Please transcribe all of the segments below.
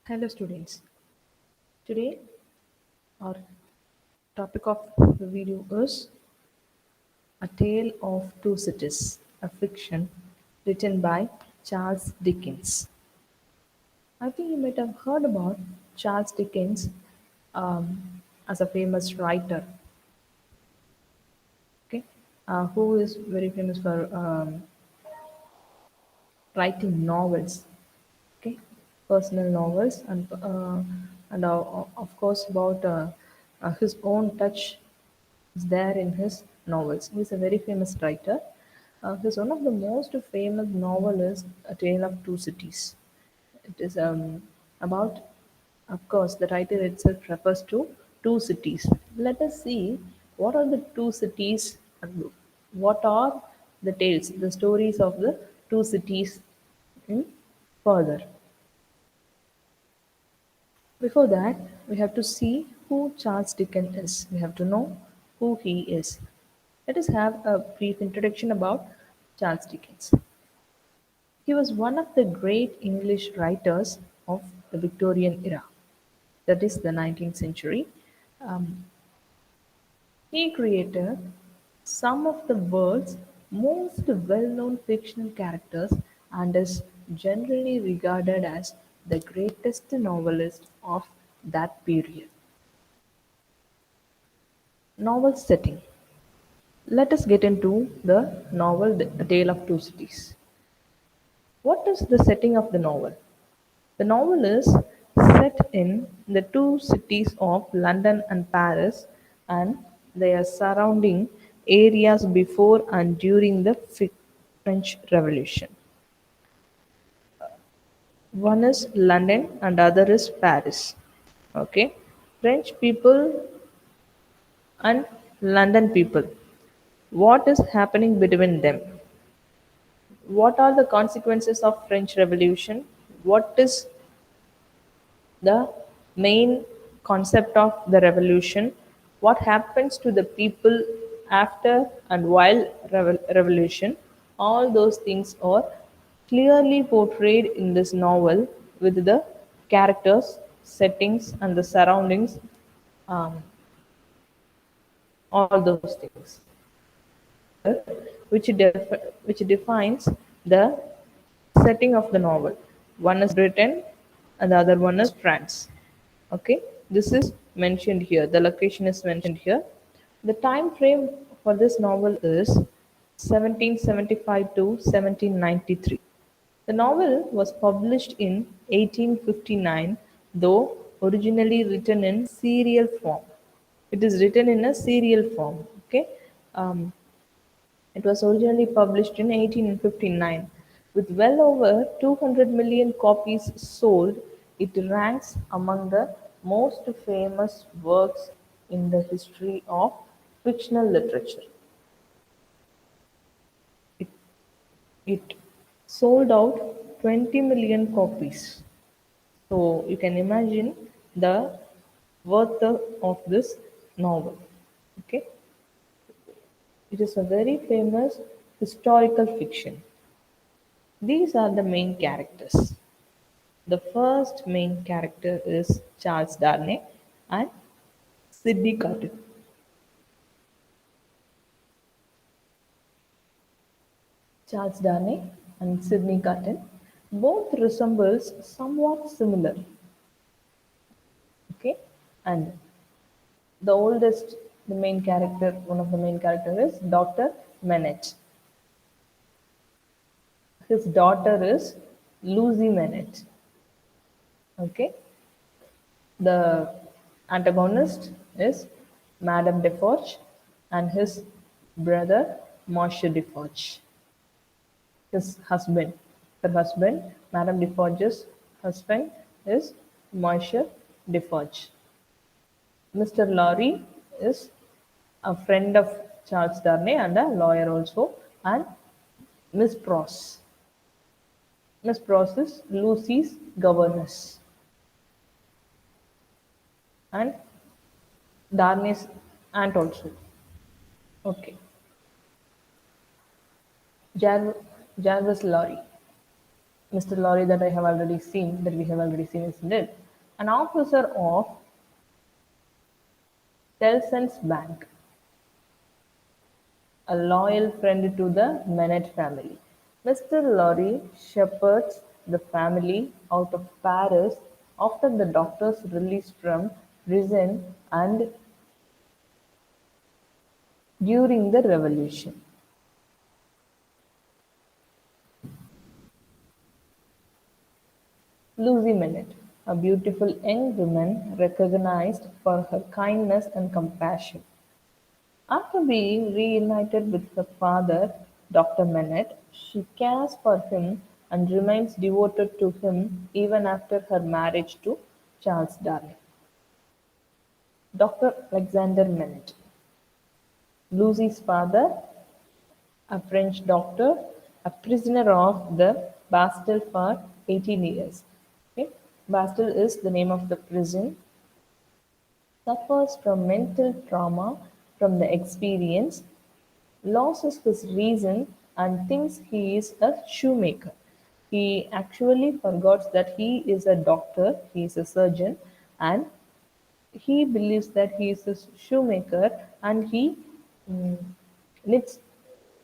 Hello, students. Today, our topic of the video is A Tale of Two Cities, a fiction written by Charles Dickens. I think you might have heard about Charles Dickens as a famous writer, okay, who is very famous for writing novels, okay, personal novels, and of course about his own touch is there in his novels. He's a very famous writer. He's one of the most famous novelists, A Tale of Two Cities. It is about, of course, the title itself refers to two cities. Let us see what are the two cities and what are the tales, the stories of the two cities in further. Before that, we have to see who Charles Dickens is. We have to know who he is. Let us have a brief introduction about Charles Dickens. He was one of the great English writers of the Victorian era, that is the 19th century. Um, he created some of the world's most well-known fictional characters and is generally regarded as the greatest novelist of that period. Novel setting. Let us get into the novel The Tale of Two Cities. What is the setting of the novel? The novel is set in the two cities of London and Paris and their surrounding areas before and during the French Revolution. One is London and other is Paris. Okay. French people and London people. What is happening between them? What are the consequences of French Revolution? What is the main concept of the revolution? What happens to the people after and while revolution? All those things are clearly portrayed in this novel with the characters, settings, and the surroundings, um, all those things. which, which defines the setting of the novel. One is Britain and the other one is France. Okay, this is mentioned here. The location is mentioned here. The time frame for this novel is 1775 to 1793. The novel was published in 1859, though originally written in serial form. It is written in a serial form. Okay, um, it was originally published in 1859. With well over 200 million copies sold, it ranks among the most famous works in the history of fictional literature. It, it sold out 20 million copies. So you can imagine the worth of this novel. Okay, it is a very famous historical fiction. These are the main characters. The first main character is Charles Darnay and Sidney Carton. Charles Darnay and Sidney Carton both resembles somewhat similar. Okay, and the oldest, the main character, one of the main characters is Doctor Manette. His daughter is Lucy Manette. Okay, the antagonist is Madame Deforge and his brother Monsieur Deforge, his husband. Her husband, Madame Deforge's husband, is Monsieur Deforge. Mr. Lorry is a friend of Charles Darnay and a lawyer also, and Miss Pross. Miss Pross is Lucy's governess and Darnay's aunt also. Okay. Jarvis Lorry. Mr. Lorry that I have already seen, that we have already seen, isn't it? An officer of Tellson's Bank, a loyal friend to the Manet family. Mr. Lorry shepherds the family out of Paris after the doctor's release from prison and during the revolution. Lucy Manet, a beautiful young woman recognized for her kindness and compassion. After being reunited with her father, Doctor Manet, she cares for him and remains devoted to him even after her marriage to Charles Darnay. Doctor Alexander Manet, Lucy's father, a French doctor, a prisoner of the Bastille for 18 years. Okay? Bastille is the name of the prison, suffers from mental trauma from the experience, loses his reason, and thinks he is a shoemaker. He actually forgets that he is a doctor, he is a surgeon, and he believes that he is a shoemaker and he mm, knits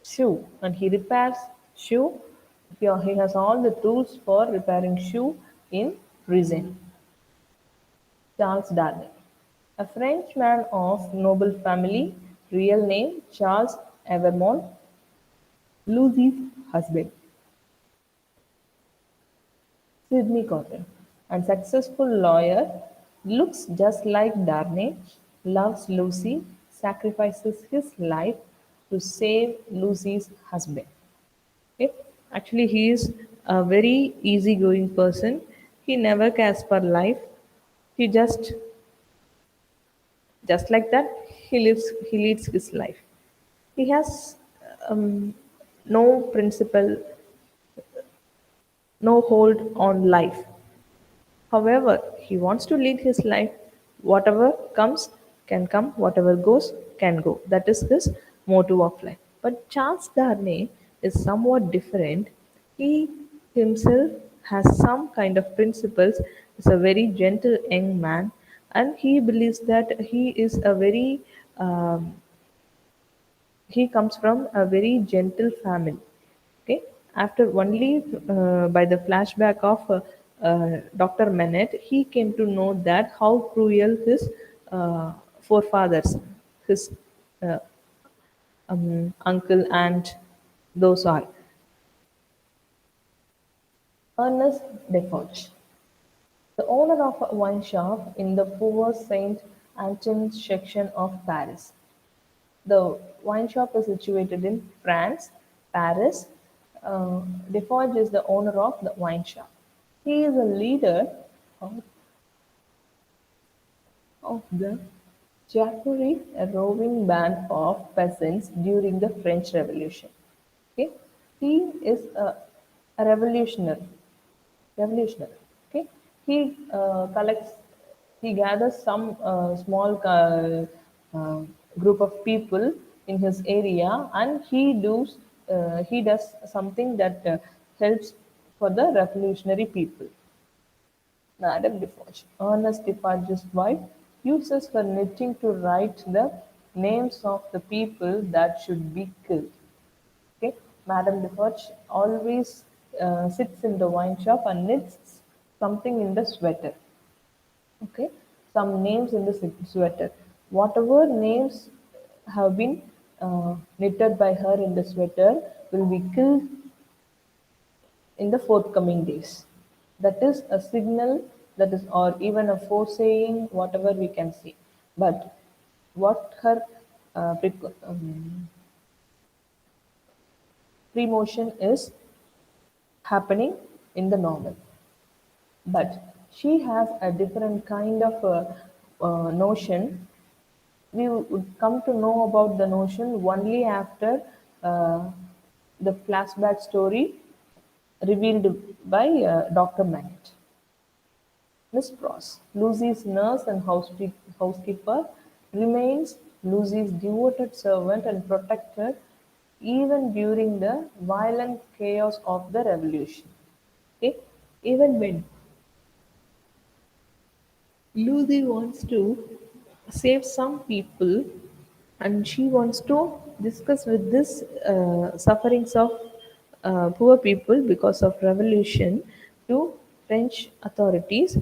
shoe and he repairs shoe. He has all the tools for repairing shoe in prison. Charles Darnay, a Frenchman of noble family, real name Charles Evermont, Lucy's husband. Sidney Cotton, and successful lawyer, looks just like Darnay, loves Lucy, sacrifices his life to save Lucy's husband. Okay? Actually, he is a very easygoing person. He never cares for life. He just like that, he leads his life. He has no principle, no hold on life. However, he wants to lead his life. Whatever comes can come, whatever goes can go. That is his motto of life. But Charles Darnay is somewhat different. He himself has some kind of principles, is a very gentle young man, and he believes that he comes from a very gentle family. Okay, after only by the flashback of Dr. Manet, he came to know that how cruel his forefathers, his uh, uncle, and those are. Ernest Defoe, the owner of a wine shop in the Faubourg Saint-Antoine section of Paris. The wine shop is situated in France, Paris. Defoe is the owner of the wine shop. He is a leader of, of the Jacquerie, a roving band of peasants during the French Revolution. Okay, he is a revolutionary. Okay, he collects, he gathers some small group of people in his area, and he does something that helps for the revolutionary people. Madame Defarge, Ernest Defarge's wife, uses her knitting to write the names of the people that should be killed. Okay, Madame Defarge always sits in the wine shop and knits something in the sweater. Okay, some names in the sweater. Whatever names have been knitted by her in the sweater will be killed in the forthcoming days. That is a signal, that is, or even a foresaying, whatever we can see. But what her premotion is happening in the novel. But she has a different kind of notion. We would come to know about the notion only after uh, the flashback story revealed by Dr. Manet. Miss Pross, Lucy's nurse and housekeeper, remains Lucy's devoted servant and protector even during the violent chaos of the revolution. Okay, even when Lucy wants to save some people, and she wants to discuss with this sufferings of poor people because of revolution to French authorities.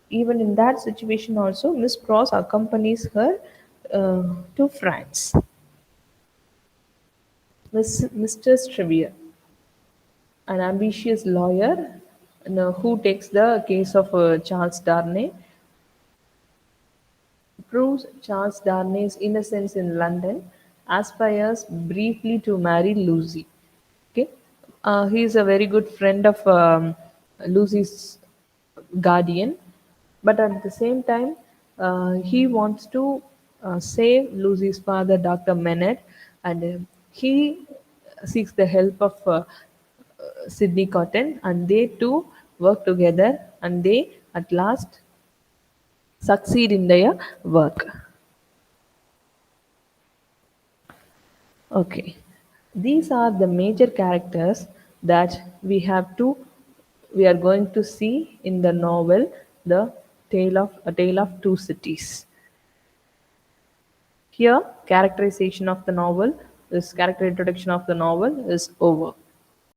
Even in that situation, also Miss Pross accompanies her to France. Mr. Trevier, an ambitious lawyer, who takes the case of Charles Darnay, proves Charles Darnay's innocence in London, aspires briefly to marry Lucy. Okay, he is a very good friend of Lucy's guardian, but at the same time, he wants to save Lucy's father, Dr. Menet, and he seeks the help of Sydney Cotton, and they two work together, and they at last succeed in their work. Okay, these are the major characters that we are going to see in the novel, the Tale of Two Cities. Here, character introduction of the novel is over.